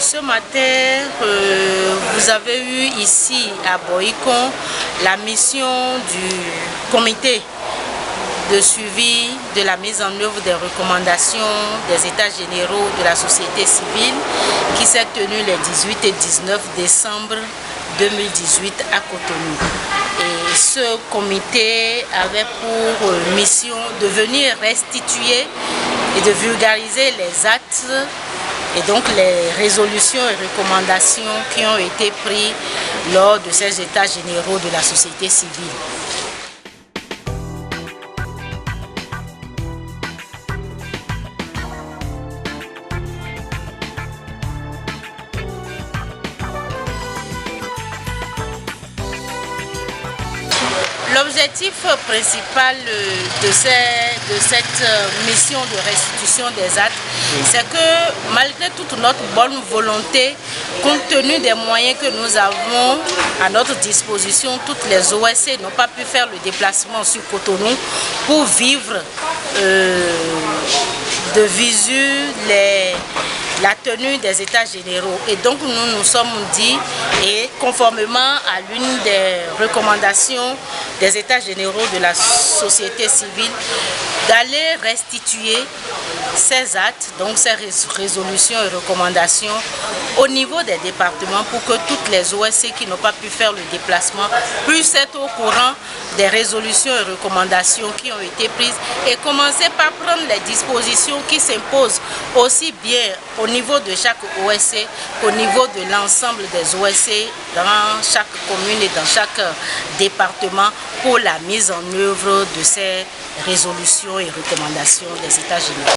Ce matin, vous avez eu ici à Boikon la mission du comité de suivi de la mise en œuvre des recommandations des États généraux de la société civile qui s'est tenue les 18 et 19 décembre 2018 à Cotonou. Et ce comité avait pour mission de venir restituer et de vulgariser les actes et donc les résolutions et recommandations qui ont été prises lors de ces États généraux de la société civile. L'objectif principal de cette mission de restitution des actes, c'est que malgré toute notre bonne volonté, compte tenu des moyens que nous avons à notre disposition, toutes les OSC n'ont pas pu faire le déplacement sur Cotonou pour vivre de visu la tenue des États généraux. Et donc nous nous sommes dit, et conformément à l'une des recommandations des États généraux de la société civile, d'aller restituer ces actes, donc ces résolutions et recommandations au niveau des départements pour que toutes les OSC qui n'ont pas pu faire le déplacement puissent être au courant des résolutions et recommandations qui ont été prises et commencer par prendre les dispositions qui s'imposent aussi bien au niveau de chaque OSC qu'au niveau de l'ensemble des OSC dans chaque commune et dans chaque département pour la mise en œuvre de ces résolutions et recommandations des États généraux.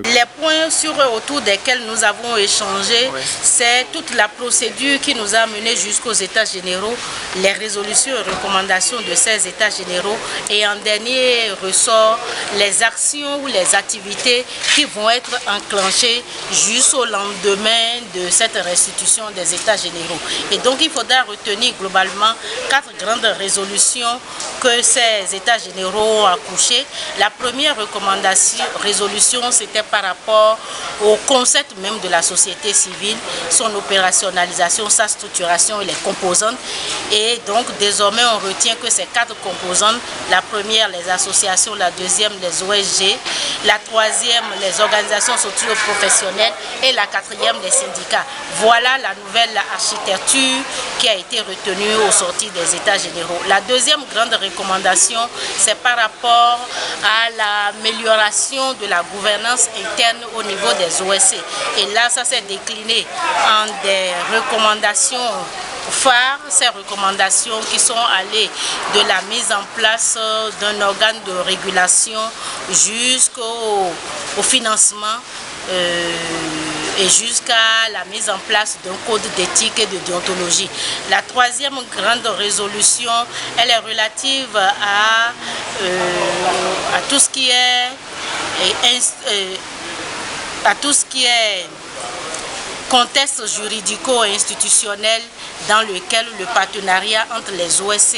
Les points autour desquels nous avons échangé, c'est toute la procédure qui nous a menés jusqu'aux États généraux, les résolutions et recommandations de ces États généraux et en dernier ressort, les actions ou les activités qui vont être enclenchées jusqu'au lendemain de cette restitution des États généraux. Et donc il faudra retenir globalement 4 grandes résolutions que ces États généraux ont accouchées. La première résolution, c'était par rapport au concept même de la société civile, son opérationnalisation, sa structuration et les composantes. Et donc désormais on retient que ces 4 composantes, la première les associations, la deuxième les OSG, la troisième les organisations socio-professionnelles et la quatrième les syndicats. Voilà la nouvelle architecture qui a été retenue au sortir des États généraux. La deuxième grande recommandation, c'est par rapport à l'amélioration de la gouvernance interne au niveau des OSC. Et là, ça s'est décliné en des recommandations phares, ces recommandations qui sont allées de la mise en place d'un organe de régulation jusqu'au financement et jusqu'à la mise en place d'un code d'éthique et de déontologie. La troisième grande résolution, elle est relative à tout ce qui est contexte juridico-institutionnel dans lequel le partenariat entre les OSC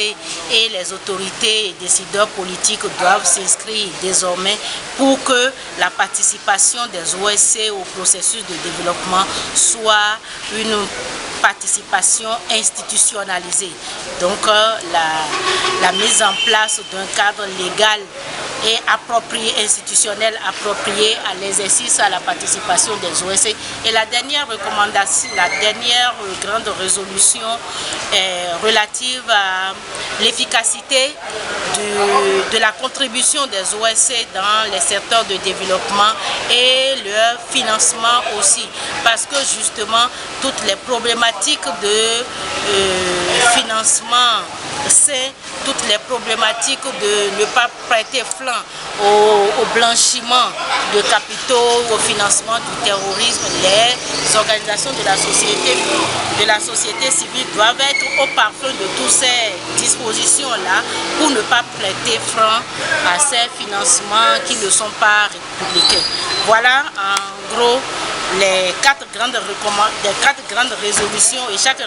et les autorités et décideurs politiques doivent s'inscrire désormais pour que la participation des OSC au processus de développement soit une participation institutionnalisée. Donc la mise en place d'un cadre légal et approprié, institutionnel approprié à l'exercice, à la participation des OSC. Et la dernière recommandation, la dernière grande résolution est relative à l'efficacité de la contribution des OSC dans les secteurs de développement et leur financement aussi. Parce que justement, toutes les problématiques de financement sait toutes les problématiques de ne pas prêter flanc au blanchiment de capitaux, au financement du terrorisme. Les organisations de la société civile doivent être au parfum de toutes ces dispositions-là pour ne pas prêter flanc à ces financements qui ne sont pas républicains. Voilà en gros les quatre grandes résolutions, et chaque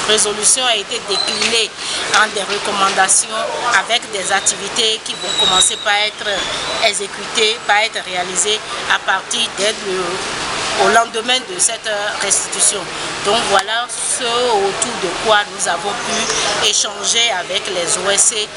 résolution a été déclinée en des recommandations avec des activités qui vont commencer par être exécutées, par être réalisées à partir au lendemain de cette restitution. Donc voilà ce autour de quoi nous avons pu échanger avec les OSC.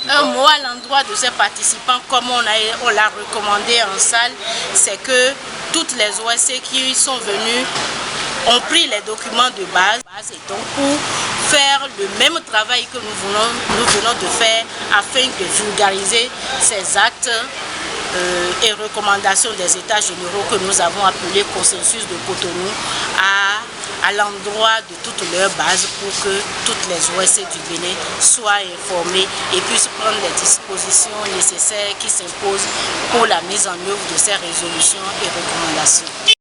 Un mot à l'endroit de ces participants, comme on l'a recommandé en salle, c'est que toutes les OSC qui sont venus ont pris les documents de base et donc pour faire le même travail que nous venons de faire afin de vulgariser ces actes et recommandations des États généraux que nous avons appelés consensus de Cotonou à l'endroit de toutes leurs bases pour que toutes les OSC du Bénin soient informées et puissent prendre les dispositions nécessaires qui s'imposent pour la mise en œuvre de ces résolutions et recommandations.